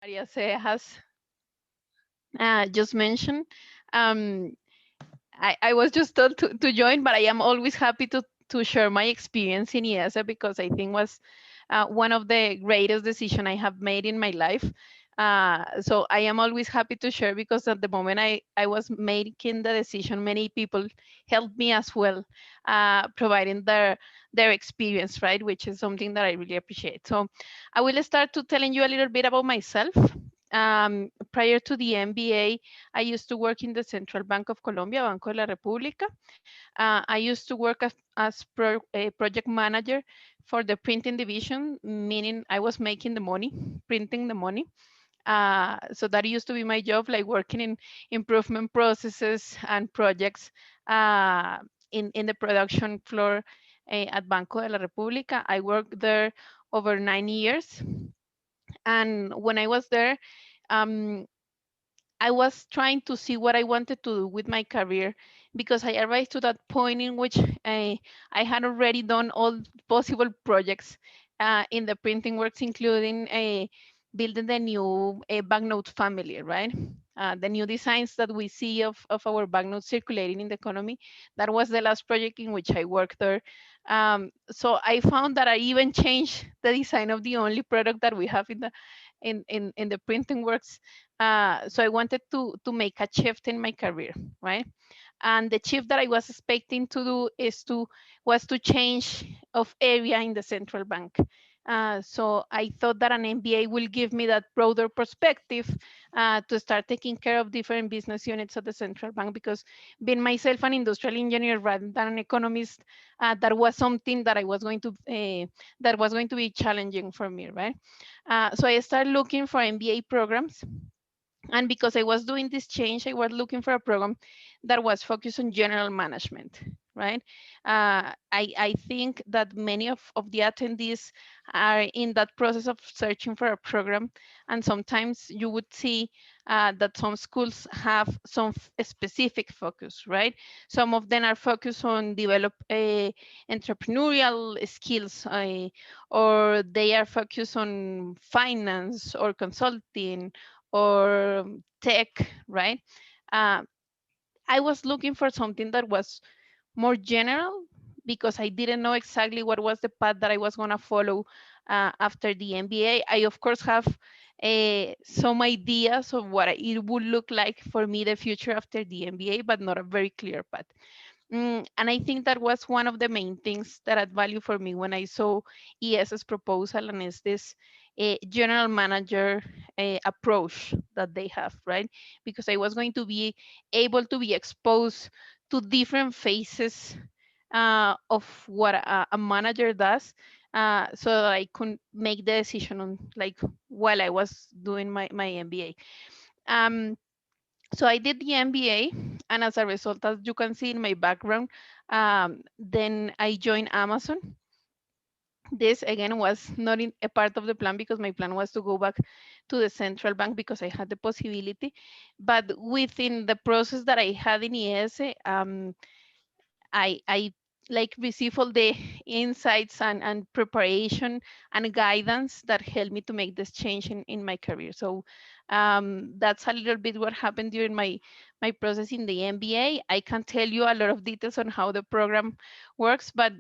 IESE has just mentioned. Um, I was just told to join, but I am always happy to share my experience in IESE because I think was one of the greatest decisions I have made in my life. So I am always happy to share because at the moment I was making the decision, many people helped me as well, providing their experience, right? Which is something that I really appreciate. So I will start to telling you a little bit about myself. Prior to the MBA, I used to work in the Central Bank of Colombia, Banco de la República. I used to work as a project manager for the printing division, meaning I was making the money, printing the money. So that used to be my job, like working in improvement processes and projects in the production floor at Banco de la República. I worked there over 9 years. And when I was there, um, I was trying to see what I wanted to do with my career because I arrived to that point in which I had already done all possible projects in the printing works, including building the new banknote family, right? The new designs that we see of our banknotes circulating in the economy. That was the last project in which I worked there. So I found that I even changed the design of the only product that we have in the printing works. So I wanted to make a shift in my career, right? And the shift that I was expecting to do was to change of area in the central bank. So I thought that an MBA will give me that broader perspective to start taking care of different business units at the central bank. Because being myself an industrial engineer rather than an economist, that was something that that was going to be challenging for me, right? So I started looking for MBA programs, and because I was doing this change, I was looking for a program that was focused on general management, right? I think that many of the attendees are in that process of searching for a program. And sometimes you would see that some schools have some specific focus, right? Some of them are focused on develop entrepreneurial skills, or they are focused on finance or consulting or tech, right? Uh, I was looking for something that was more general because I didn't know exactly what was the path that I was going to follow after the MBA. I, of course, have some ideas of what it would look like for me the future after the MBA, but not a very clear path. And I think that was one of the main things that had value for me when I saw IES's proposal, and is this general manager approach that they have, right? Because I was going to be able to be exposed to different phases of what a manager does, so that I could make the decision on, like, while I was doing my MBA. Um, so I did the MBA, and as a result, as you can see in my background, then I joined Amazon. This again was not in a part of the plan because my plan was to go back to the central bank because I had the possibility. But within the process that I had in IESE, I like receive all the insights and preparation and guidance that helped me to make this change in my career. So that's a little bit what happened during my process in the MBA. I can tell you a lot of details on how the program works, but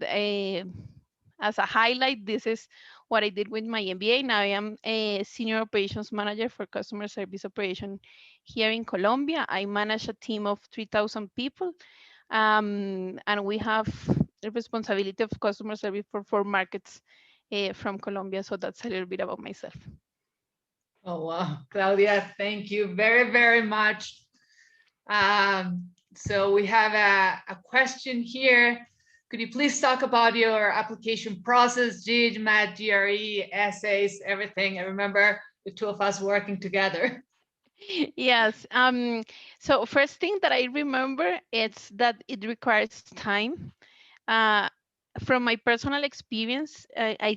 as a highlight, this is what I did with my MBA. Now I am a senior operations manager for customer service operation here in Colombia. I manage a team of 3,000 people, and we have the responsibility of customer service for 4 markets from Colombia. So that's a little bit about myself. Oh, wow. Claudia, thank you very, very much. So we have a question here. Could you please talk about your application process, GMAT, GRE, essays, everything? I remember the two of us working together. Yes. So first thing that I remember is that it requires time. Uh, from my personal experience, I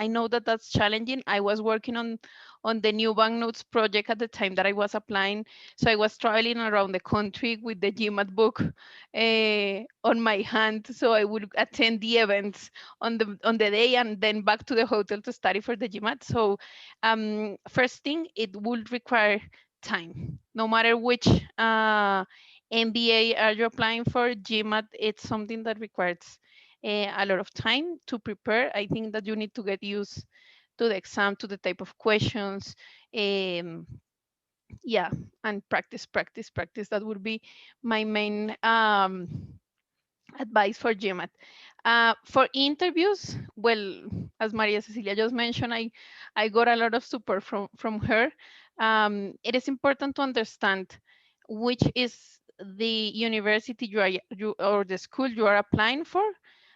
know that that's challenging. I was working on the new banknotes project at the time that I was applying. So I was traveling around the country with the GMAT book on my hand. So I would attend the events on the day and then back to the hotel to study for the GMAT. So first thing, it would require time. No matter which MBA are you applying for, GMAT, it's something that requires a lot of time to prepare. I think that you need to get used to the exam, to the type of questions. Yeah, and practice, practice, practice. That would be my main advice for GMAT. For interviews, well, as Maria Cecilia just mentioned, I got a lot of support from her. It is important to understand which is the university or the school you are applying for,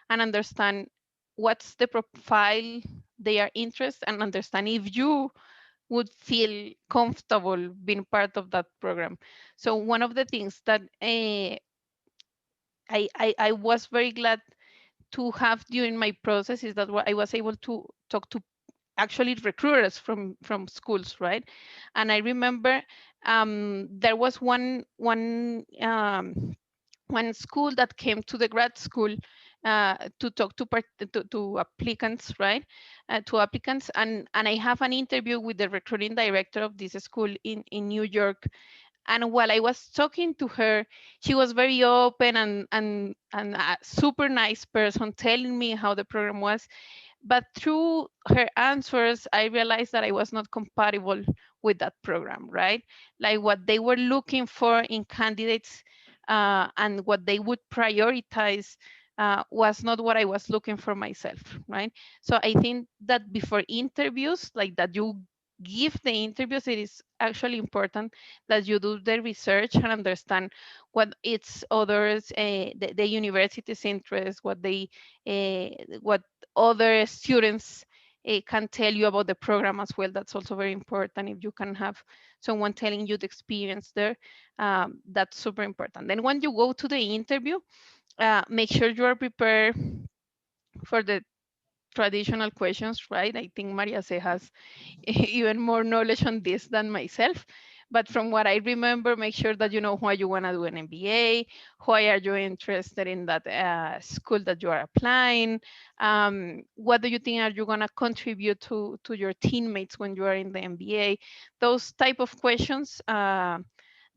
and understand what's the profile they are interested, and understand if you would feel comfortable being part of that program. So one of the things that I was very glad to have during my process is that I was able to talk to actually recruiters from schools, right? And I remember there was one school that came to the grad school to talk to applicants, right? To applicants, and I have an interview with the recruiting director of this school in New York. And while I was talking to her, she was very open and a super nice person, telling me how the program was. But through her answers, I realized that I was not compatible with that program, right? Like what they were looking for in candidates and what they would prioritize was not what I was looking for myself, right? So I think that before interviews, like that you give the interviews, it is actually important that you do the research and understand what it's others, the university's interest, what other students can tell you about the program as well. That's also very important. If you can have someone telling you the experience there, that's super important. Then when you go to the interview, make sure you are prepared for the traditional questions, right? I think Maria Se has even more knowledge on this than myself. But from what I remember, make sure that you know why you want to do an MBA, why are you interested in that school that you are applying, what do you think are you going to contribute to your teammates when you are in the MBA. Those type of questions,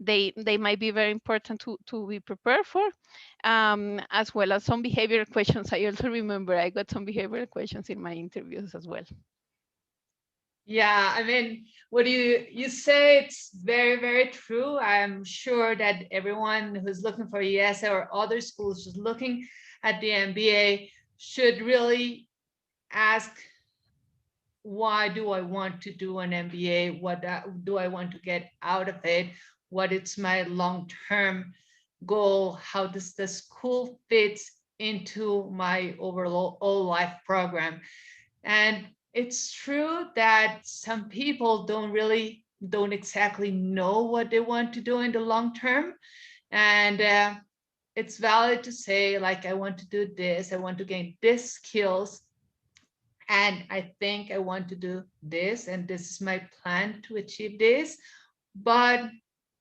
they might be very important to be prepared for, as well as some behavioral questions. I also remember I got some behavioral questions in my interviews as well. Yeah, I mean, what you say, it's very, very true. I'm sure that everyone who's looking for IESE or other schools just looking at the MBA should really ask, why do I want to do an MBA? What do I want to get out of it? What is my long-term goal? How does the school fit into my overall life program? And it's true that some people don't exactly know what they want to do in the long term. And it's valid to say, like, I want to do this, I want to gain this skills, and I think I want to do this, and this is my plan to achieve this. But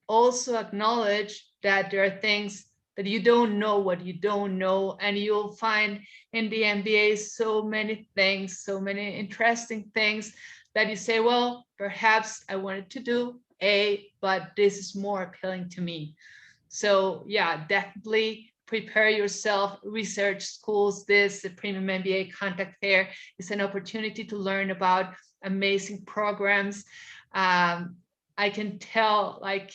also acknowledge that there are things that you don't know what you don't know, and you'll find in the MBA so many things, so many interesting things that you say, well, perhaps I wanted to do A, but this is more appealing to me. So yeah, definitely prepare yourself, research schools. The Premium MBA Contact Fair is an opportunity to learn about amazing programs. I can tell, like,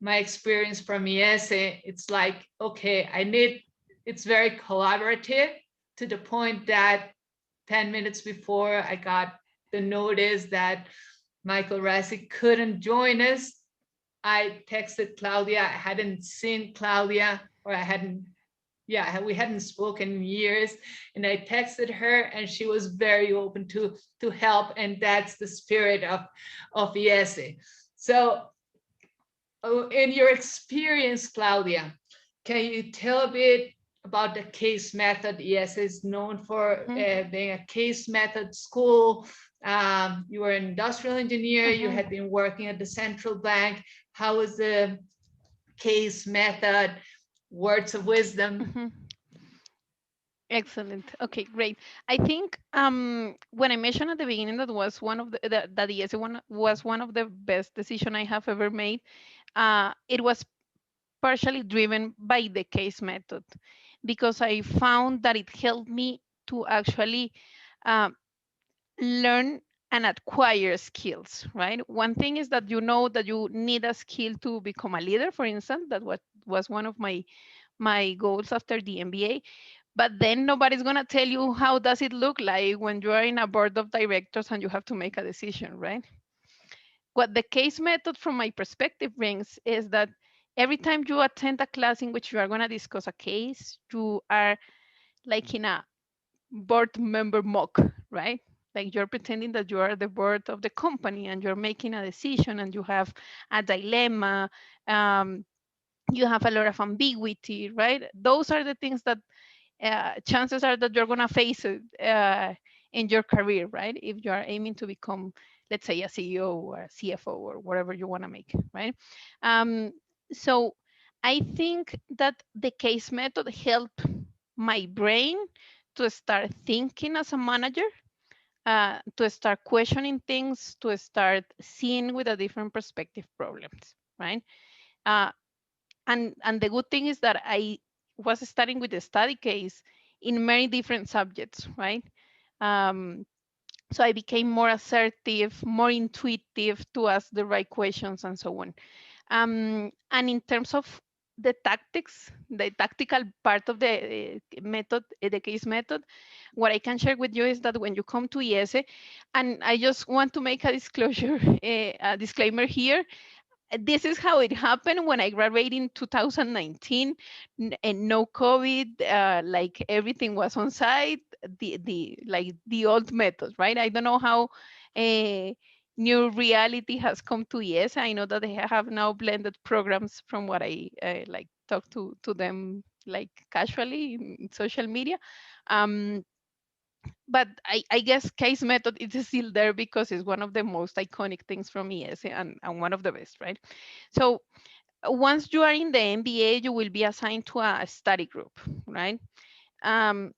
my experience from IESE, it's like, okay, it's very collaborative, to the point that 10 minutes before I got the notice that Michael Rassi couldn't join us, I texted Claudia. I hadn't seen Claudia, or we hadn't spoken in years. And I texted her, and she was very open to help. And that's the spirit of IESE. So in your experience, Claudia, can you tell a bit about the case method. IESE is known for Mhm. being a case method school. You were an industrial engineer. You Mhm. had been working at the central bank. How was the case method? Words of wisdom. Mhm. Excellent. Okay, great. I think when I mentioned at the beginning that was one of that yes, one was one of the best decision I have ever made. It was partially driven by the case method because I found that it helped me to actually uh, learn and acquire skills, right? One thing is that you know that you need a skill to become a leader, for instance. That what was one of my goals after the MBA. But then nobody's gonna tell you how does it look like when you are in a board of directors and you have to make a decision, right? What the case method from my perspective brings is that every time you attend a class in which you are gonna discuss a case, you are like in a board member mock, right? Like you're pretending that you are the board of the company and you're making a decision and you have a dilemma. Um, you have a lot of ambiguity, right? Those are the things that chances are that you're going to face it in your career, right? If you are aiming to become, let's say, a CEO or a CFO or whatever you want to make, right? Um, so I think that the case method helped my brain to start thinking as a manager, to start questioning things, to start seeing with a different perspective problems, right? Uh, and the good thing is that I was starting with the study case in many different subjects, right? Um, so I became more assertive, more intuitive to ask the right questions and so on. And in terms of the tactics, the tactical part of the method, the case method, what I can share with you is that when you come to IESE, and I just want to make a disclosure, a disclaimer here, this is how it happened when I graduated in 2019, and no COVID, like everything was on site, the like the old method, right? I don't know how a new reality has come to. Yes, I know that they have now blended programs from what I like talk to them like casually in social media. Um, but I guess case method is still there because it's one of the most iconic things from IESE and one of the best, right? So once you are in the MBA, you will be assigned to a study group, right? Um,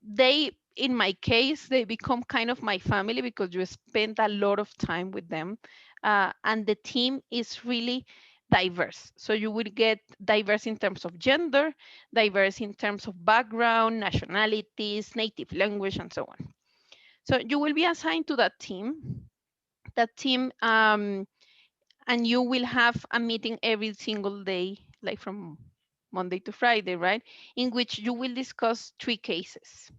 they, in my case, they become kind of my family because you spend a lot of time with them. And the team is really diverse. So you will get diverse in terms of gender, diverse in terms of background, nationalities, native language, and so on. So you will be assigned to that team. That team and you will have a meeting every single day, like from Monday to Friday, right? In which you will discuss three cases.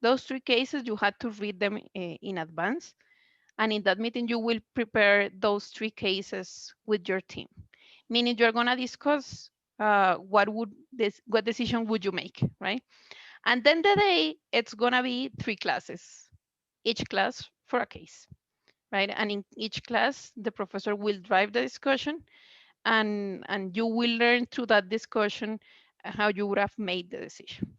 Those three cases, you had to read them in advance. And in that meeting, you will prepare those three cases with your team, meaning you're going to discuss what decision would you make, right? And then the day, it's going to be three classes, each class for a case, right? And in each class, the professor will drive the discussion and you will learn through that discussion how you would have made the decision.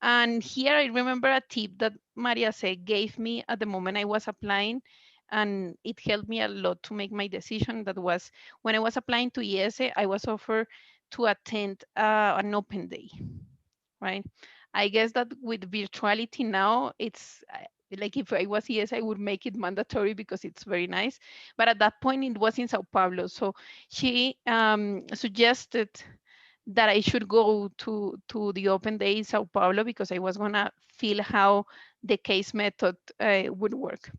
And here I remember a tip that Maria Se gave me at the moment I was applying, and it helped me a lot to make my decision. That was when I was applying to IESE, I was offered to attend an open day, right? I guess that with virtuality now, it's like if I was IESE, I would make it mandatory because it's very nice. But at that point, it was in Sao Paulo. So she suggested that I should go to the open day in Sao Paulo because I was gonna feel how the case method would work.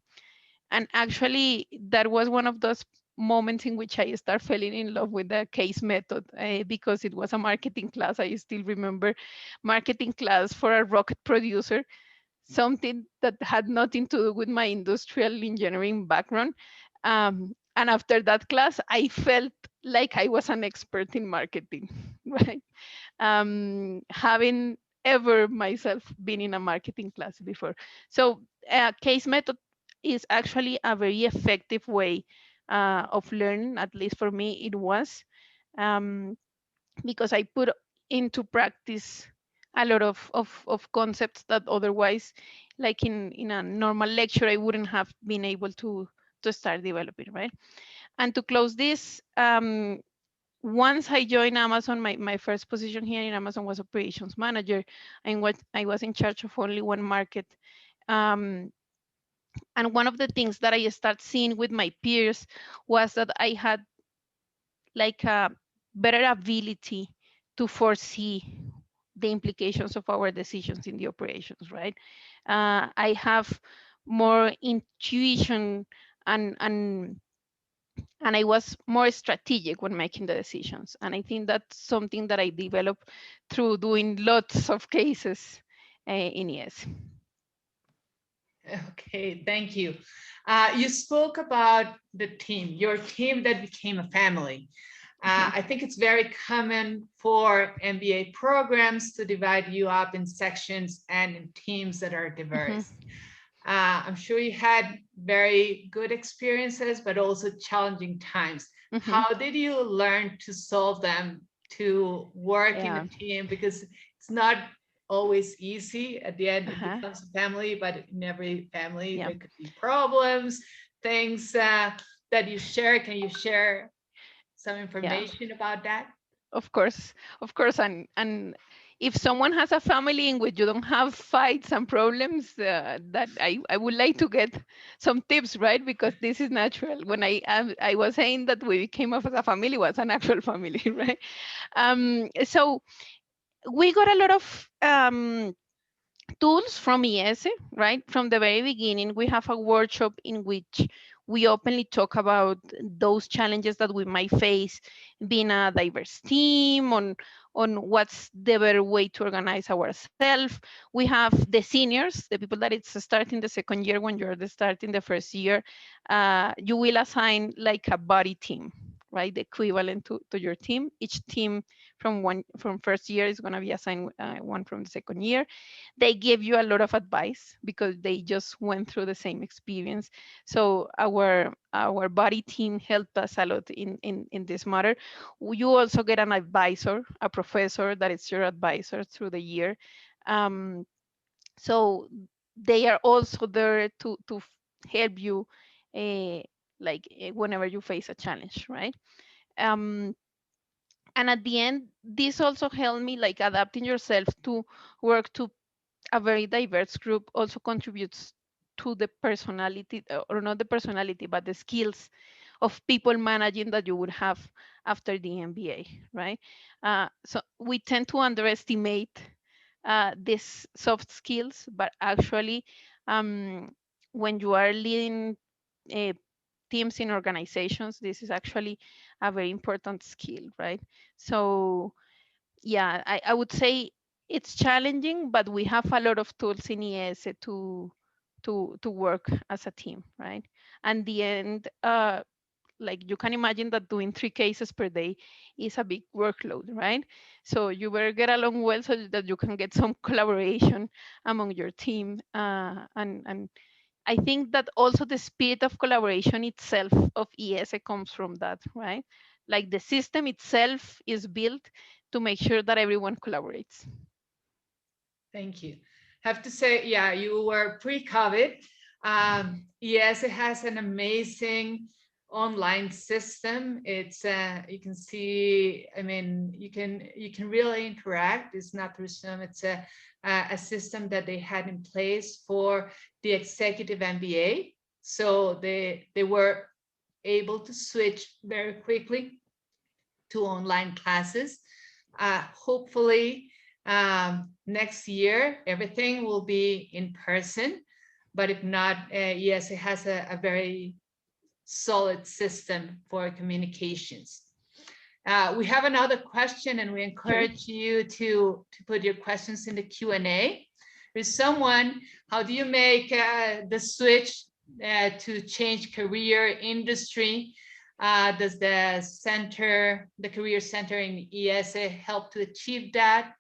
And actually, that was one of those moments in which I started falling in love with the case method because it was a marketing class. I still remember marketing class for a rocket producer, something that had nothing to do with my industrial engineering background. And after that class, I felt like I was an expert in marketing, right? Having ever myself been in a marketing class before. So case method is actually a very effective way of learning, at least for me it was, um, because I put into practice a lot of concepts that otherwise, like in a normal lecture, I wouldn't have been able to start developing, right? And to close this, once I joined Amazon, my first position here in Amazon was operations manager, and what I was in charge of only one market. Um, and one of the things that I started seeing with my peers was that I had like a better ability to foresee the implications of our decisions in the operations, right? I have more intuition and and and I was more strategic when making the decisions. And I think that's something that I developed through doing lots of cases in IESE. Okay, thank you. You spoke about the team, your team that became a family. I think it's very common for MBA programs to divide you up in sections and in teams that are diverse. I'm sure you had very good experiences, but also challenging times. How did you learn to solve them, to work in a team? Because it's not always easy. At the end, it becomes a family, but in every family, there could be problems, things that you share. Can you share some information about that? Of course, of course, and if someone has a family in which you don't have fights and problems, that I would like to get some tips, right? Because this is natural. When I was saying that we came up as a family, was an actual family, right? So we got a lot of tools from IESE, right? From the very beginning, we have a workshop in which we openly talk about those challenges that we might face being a diverse team, on what's the better way to organize ourselves. We have the seniors, the people that it's starting the second year when you're starting the first year. You will assign like a buddy team, right? The equivalent to your team. Each team from first year is going to be assigned one from the second year. They give you a lot of advice because they just went through the same experience. So our body team helped us a lot in this matter. You also get an advisor, a professor that is your advisor through the year. um, so they are also there to help you, uh, whenever you face a challenge, right? um, and at the end, this also helped me, like, adapting yourself to work to a very diverse group also contributes to the personality, or not the personality, but the skills of people managing that you would have after the MBA, right? So we tend to underestimate these soft skills, but actually, um, when you are leading uh, teams in organizations, this is actually a very important skill, right? So yeah, I would say it's challenging, but we have a lot of tools in IESE to work as a team, right? And the end, like, you can imagine that doing 3 cases per day is a big workload, right? So you better get along well so that you can get some collaboration among your team. And I think that also the spirit of collaboration itself of IESE comes from that, right? Like, the system itself is built to make sure that everyone collaborates. Thank you. Have to say, yeah, you were pre-COVID. Yes, it has an amazing online system. It's you can see, I mean, you can really interact. It's not through Zoom. It's a system that they had in place for the executive MBA. So they were able to switch very quickly to online classes. Hopefully, next year, everything will be in person. But if not, yes, it has a very solid system for communications. We have another question, and we Sure. encourage you to put your questions in the Q&A. There's someone, how do you make the switch to change career industry? Does the Career Center in IESE help to achieve that?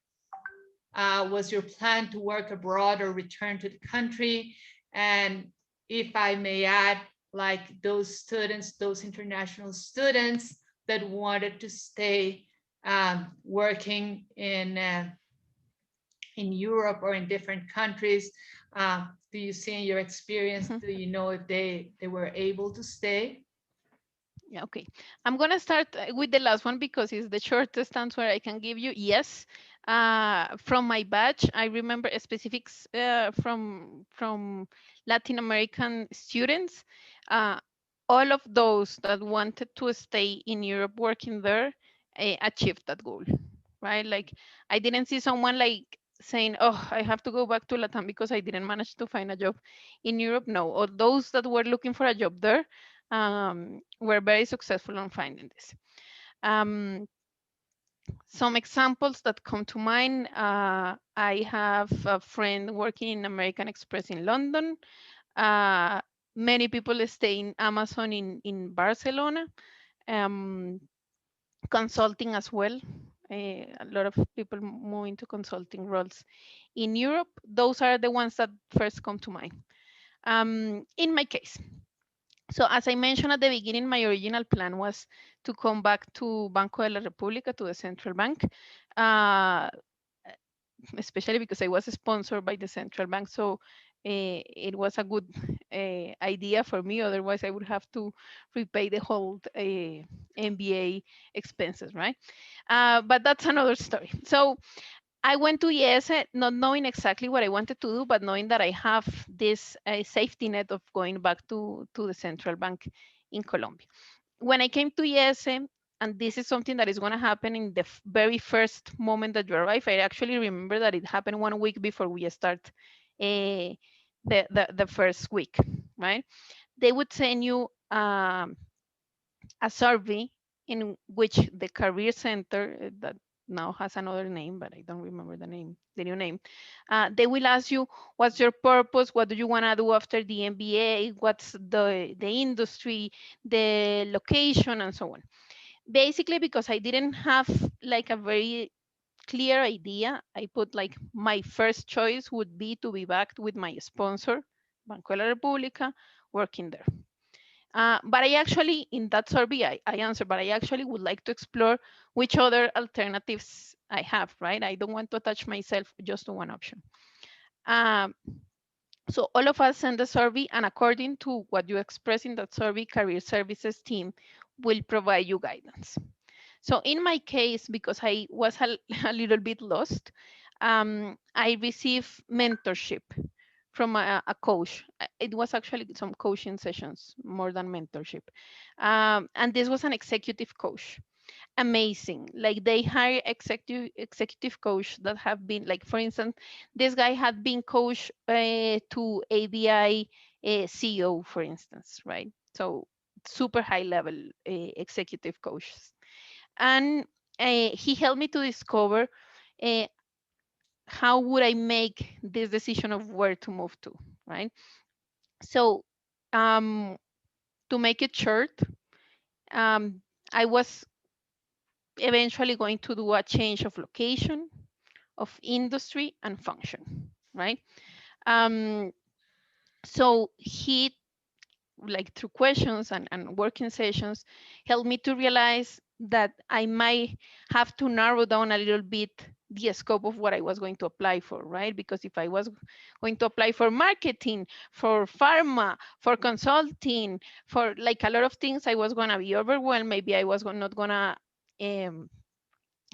Was your plan to work abroad or return to the country? And if I may add, like those students, those international students that wanted to stay working in in Europe or in different countries? Do you see in your experience, Mhm. do you know if they were able to stay? Yeah, okay. I'm gonna start with the last one because it's the shortest answer I can give you. Yes. From my batch, I remember specifics from Latin American students. Uh, all of those that wanted to stay in Europe working there achieved that goal, right? Like I didn't see someone like saying, "Oh, I have to go back to Latam because I didn't manage to find a job in Europe." No, or those that were looking for a job there were very successful on finding this. Um, some examples that come to mind, I have a friend working in American Express in London. Uh, many people stay in Amazon in Barcelona. Um, consulting as well. A lot of people move into consulting roles in Europe. Those are the ones that first come to mind. In my case, so as I mentioned at the beginning, my original plan was to come back to Banco de la República, to the central bank, uh, especially because I was sponsored by the central bank. So it was a good idea for me. Otherwise, I would have to repay the whole MBA expenses, right? But that's another story. So I went to IESE not knowing exactly what I wanted to do, but knowing that I have this safety net of going back to the central bank in Colombia. When I came to IESE, and this is something that is going to happen in the very first moment that you arrive, I actually remember that it happened 1 week before we start the first week, right? They would send you a survey in which the career center that now has another name, but I don't remember the name, the new name. They will ask you, what's your purpose? What do you want to do after the MBA? What's the industry, the location, and so on. Basically, because I didn't have like a very clear idea, I put like my first choice would be to be backed with my sponsor, Banco de la República, working there. But I actually, in that survey, I answered, but I actually would like to explore which other alternatives I have, right? I don't want to attach myself just to one option. Um, so all of us send a survey, and according to what you express in that survey, career services team will provide you guidance. So in my case, because I was a little bit lost, I received mentorship from a coach. It was actually some coaching sessions more than mentorship. And this was an executive coach. Amazing. Like they hire executive coach that have been like, for instance, this guy had been coach to ABI CEO, for instance, right? So super high level executive coaches. And he helped me to discover uh, how would I make this decision of where to move to, right? So um, to make it short, um, I was eventually going to do a change of location, of industry, and function, right? Um, so he, like through questions and working sessions, helped me to realize that I might have to narrow down a little bit the scope of what I was going to apply for, right? Because if I was going to apply for marketing, for pharma, for consulting, for like a lot of things, I was going to be overwhelmed. Maybe I was not going to um,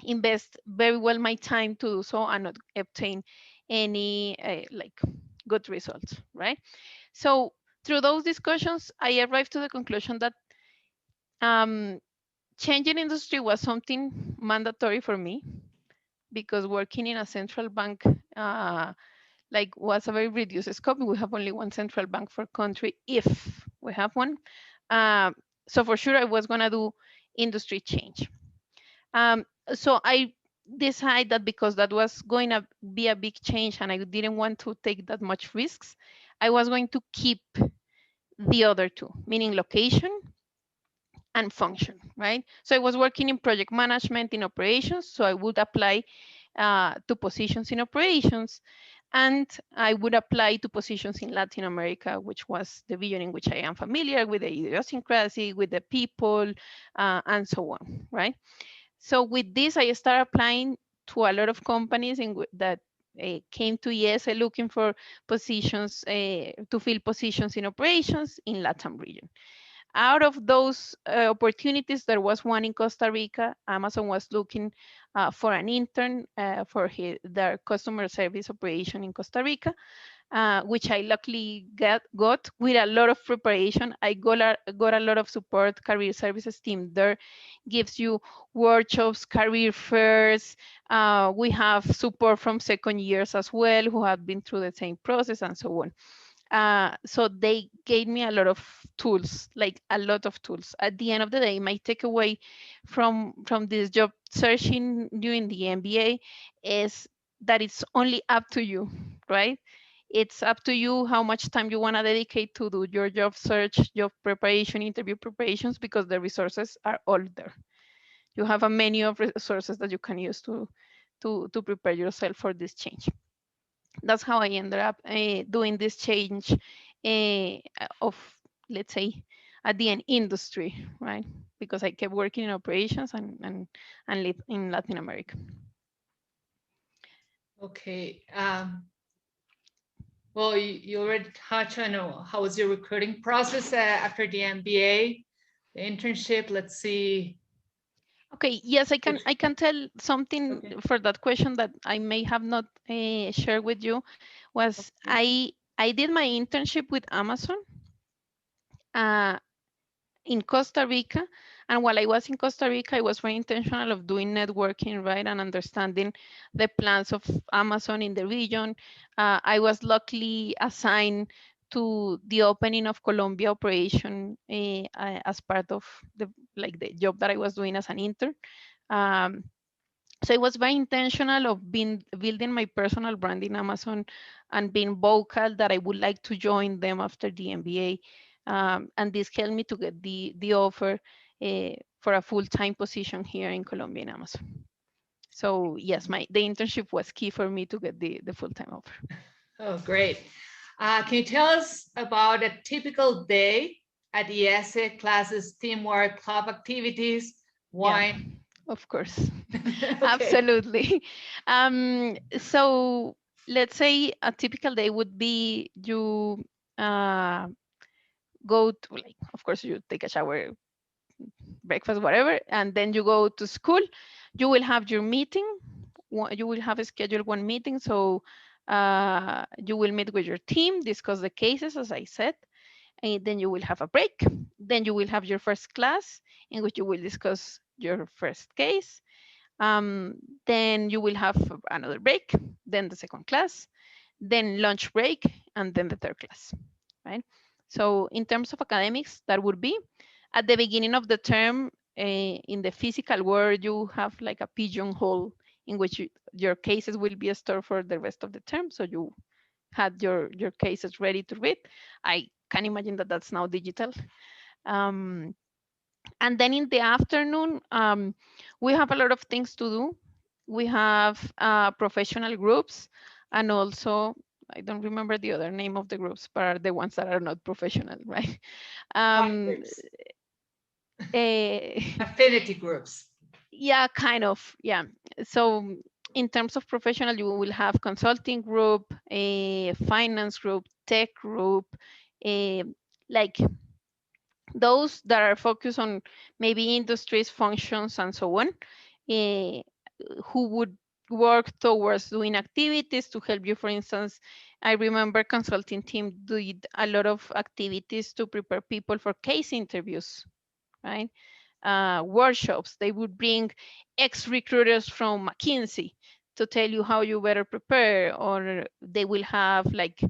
invest very well my time to do so and not obtain any like good results, right? So through those discussions, I arrived to the conclusion that um, changing industry was something mandatory for me because working in a central bank like was a very reduced scope. We have only one central bank for country if we have one. Um, so for sure, I was gonna do industry change. Um, so I decided that because that was going to be a big change and I didn't want to take that much risks, I was going to keep the other two, meaning location and function, right? So I was working in project management in operations, so I would apply to positions in operations, and I would apply to positions in Latin America, which was the region in which I am familiar with the idiosyncrasy, with the people, and so on, right? So with this, I started applying to a lot of companies that came to IESE looking for positions, to fill positions in operations in Latam region. Out of those opportunities, there was one in Costa Rica. Amazon was looking for an intern for their customer service operation in Costa Rica, which I luckily got with a lot of preparation. I got a lot of support. Career services team there gives you workshops, career fairs. We have support from second years as well who have been through the same process and so on. So they gave me a lot of tools, like a lot of tools. At the end of the day, my takeaway from this job searching during the MBA is that it's only up to you, right? It's up to you how much time you want to dedicate to do your job search, job preparation, interview preparations, because the resources are all there. You have a menu of resources that you can use to prepare yourself for this change. That's how I ended up doing this change of, let's say, at the end, industry, right? Because I kept working in operations and live in Latin America. Okay. Well, you already touched on how was your recruiting process after the MBA, the internship. Let's see. Okay, yes, I can tell something Okay. for that question that I may have not shared with you. Was Okay. I did my internship with Amazon uh, in Costa Rica. And while I was in Costa Rica, I was very intentional of doing networking, right, and understanding the plans of Amazon in the region. I was luckily assigned to the opening of Colombia operation as part of the job that I was doing as an intern. Um, so I was very intentional of building my personal brand in Amazon and being vocal that I would like to join them after the MBA. And this helped me to get the offer for a full-time position here in Colombia in Amazon. So yes, the internship was key for me to get the full-time offer. Oh, great. Can you tell us about a typical day at IESE, classes, teamwork, club activities, Yeah, wine? of course. Okay. Absolutely. So let's say a typical day would be you uh, go to, like, of course, you take a shower, breakfast, whatever, and then you go to school. You will have your meeting. You will have a scheduled one meeting. So you will meet with your team, discuss the cases, as I said. And then you will have a break. Then you will have your first class in which you will discuss your first case. Then you will have another break, then the second class, then lunch break, and then the third class, right? So in terms of academics, that would be at the beginning of the term. In the physical world, you have like a pigeonhole in which your cases will be stored for the rest of the term. So you had your cases ready to read. I can imagine that that's now digital. Um, and then in the afternoon, we have a lot of things to do. We have professional groups, and also, I don't remember the other name of the groups, but are the ones that are not professional, right? Fun Um, groups, eh, affinity groups. yeah, kind of, yeah. So in terms of professional, you will have consulting group, a finance group, tech group, a like those that are focused on maybe industries, functions, and so on, eh, who would work towards doing activities to help you. For instance, I remember consulting team did a lot of activities to prepare people for case interviews, right? Workshops. They would bring ex-recruiters from McKinsey to tell you how you better prepare, or they will have like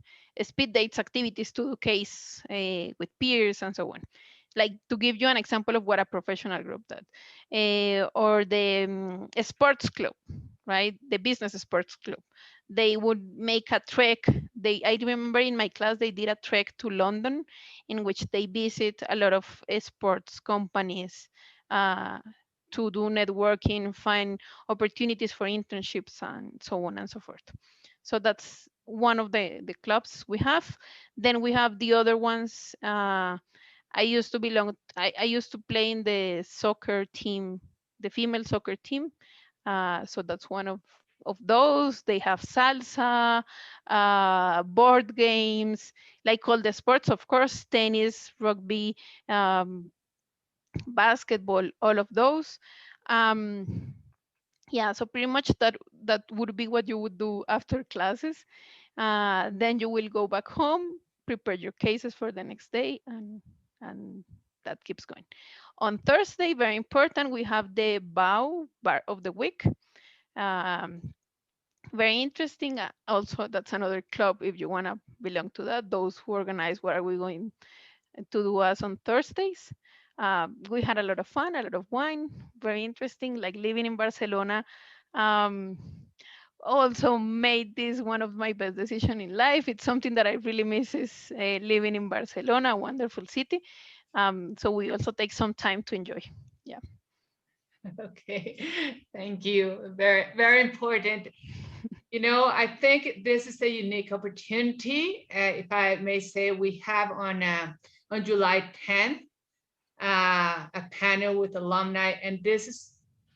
speed dates activities to do case with peers and so on. Like, to give you an example of what a professional group does, or the sports club, right? The business sports club. They would make a trek. I remember in my class they did a trek to London, in which they visit a lot of sports companies uh, to do networking, find opportunities for internships, and so on and so forth. So that's one of the clubs we have. Then we have the other ones. I used to play in the soccer team, the female soccer team. So that's one of of those. They have salsa, board games, like all the sports, of course, tennis, rugby, um, basketball, all of those. Um, yeah, so pretty much that would be what you would do after classes. Then you will go back home, prepare your cases for the next day, and that keeps going. On Thursday, very important, we have the bow bar of the week. Um, very interesting. Also, that's another club if you want to belong to that. Those who organize what are we going to do us on Thursdays. We had a lot of fun, a lot of wine. Very interesting. Like living in Barcelona. Um, also made this one of my best decisions in life. It's something that I really miss is living in Barcelona, a wonderful city. So we also take some time to enjoy. Yeah. Okay, thank you. Very, very important. You know, I think this is a unique opportunity, if I may say. We have on July 10th a panel with alumni, and this is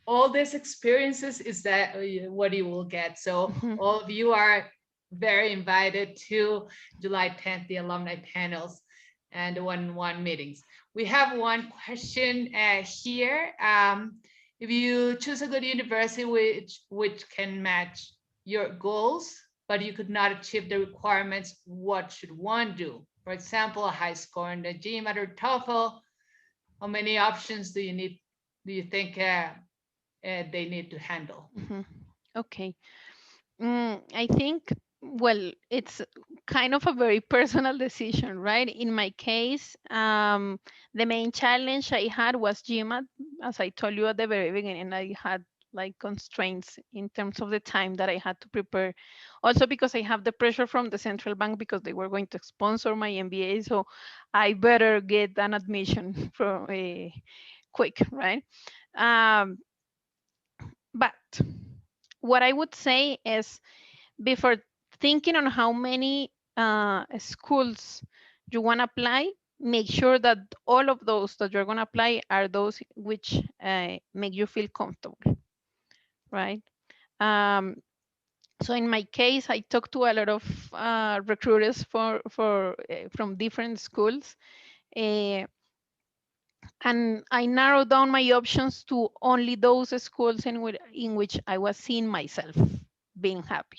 all these experiences is that what you will get. So Mhm. all of you are very invited to July 10th, the alumni panels and the one-on-one meetings. We have one question here. If you choose a good university which can match your goals, but you could not achieve the requirements, what should one do? For example, a high score in the GMAT or TOEFL. How many options do you think they need to handle? Mhm. Okay. I think, well, it's kind of a very personal decision, right? In my case, the main challenge I had was GMAT. As I told you at the very beginning, I had like constraints in terms of the time that I had to prepare. Also because I have the pressure from the central bank because they were going to sponsor my MBA, so I better get an admission from quick, right? Um, but what I would say is before thinking on how many schools you want to apply, make sure that all of those that you're going to apply are those which make you feel comfortable, right? Um, so in my case, I talked to a lot of recruiters for from different schools, uh, and I narrowed down my options to only those schools in which I was seeing myself being happy,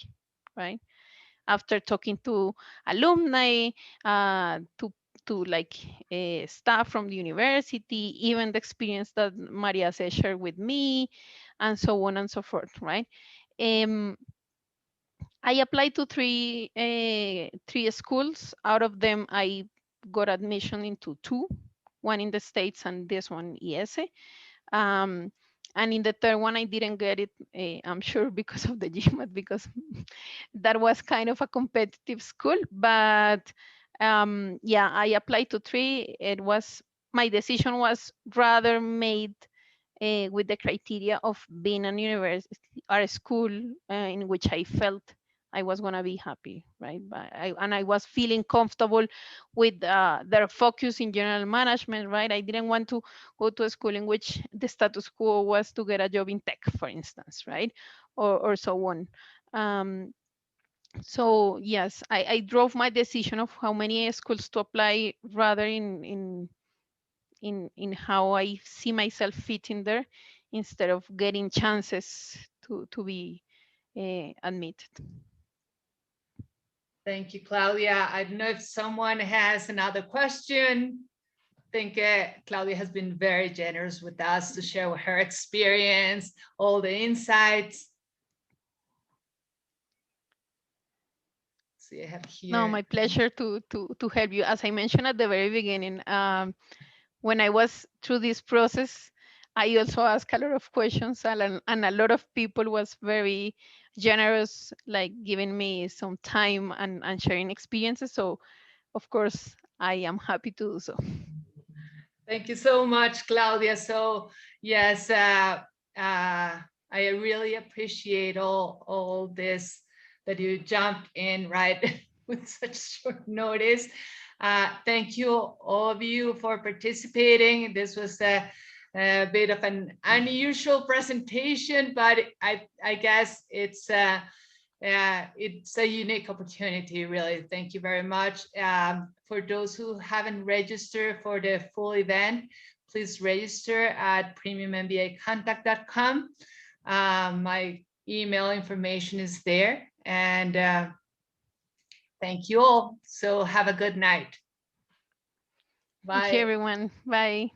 right? After talking to alumni, to like staff from the university, even the experience that Maria said shared with me, and so on and so forth, right? Um, I applied to three schools. Out of them, I got admission into two, one in the States and this one IESE. Um, and in the third one, I didn't get it, I'm sure because of the GMAT, because that was kind of a competitive school. But yeah, I applied to three. It was my decision was rather made with the criteria of being an university or a school in which I felt I was gonna be happy, right? And I was feeling comfortable with their focus in general management, right? I didn't want to go to a school in which the status quo was to get a job in tech, for instance, right? Or so on. Um, so yes, I drove my decision of how many schools to apply rather in how I see myself fitting there instead of getting chances to be admitted. Thank you, Claudia. I don't know if someone has another question. I think Claudia has been very generous with us to share her experience, all the insights. See, I have No, here. my pleasure to help you. As I mentioned at the very beginning, when I was through this process, I also asked a lot of questions, and a lot of people was very generous, like giving me some time and sharing experiences. So, of course, I am happy to do so. Thank you so much, Claudia. So yes, I really appreciate all this that you jumped in right with such short notice. Thank you all of you for participating. This was a bit of an unusual presentation, but I guess it's a unique opportunity, really. Thank you very much. For those who haven't registered for the full event, please register at premiummbacontact.com. My email information is there, and thank you all. So have a good night. Bye. Thank you, everyone. Bye.